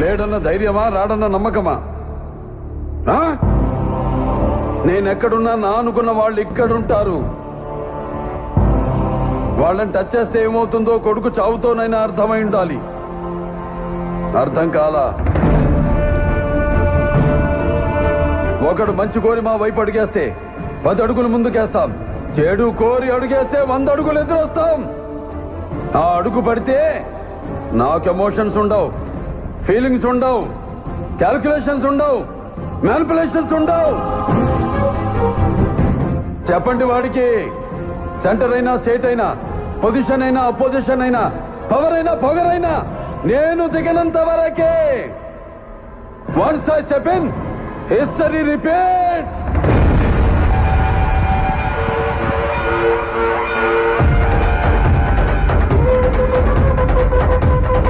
లేడన్న ధైర్యమా, రాడన్న నమ్మకమా? నేనెక్కడున్నా నా అనుకున్న వాళ్ళు ఇక్కడుంటారు. వాళ్ళని టచ్ చేస్తే ఏమవుతుందో కొడుకు చావుతోనైనా అర్థమై ఉండాలి. అర్థం కాలా? ఒకడు మంచి కోరి మా వైపు అడిగేస్తే 10 అడుగులు ముందుకేస్తాం. చెడు కోరి అడుగేస్తే 100 అడుగులు ఎదురొస్తాం. ఆ అడుగు పడితే నాకు ఎమోషన్స్ ఉండవు, ఫీలింగ్స్ ఉండవు, క్యాల్కులేషన్స్ ఉండవు, మ్యానిపులేషన్స్ ఉండవు. చెప్పండి వాడికి. సెంటర్ అయినా, స్టేట్ అయినా, పొజిషన్ అయినా, అపోజిషన్ అయినా, పవర్ అయినా, పొగరైనా నేను దిగనంత వరకే. Once I step in, history repeats.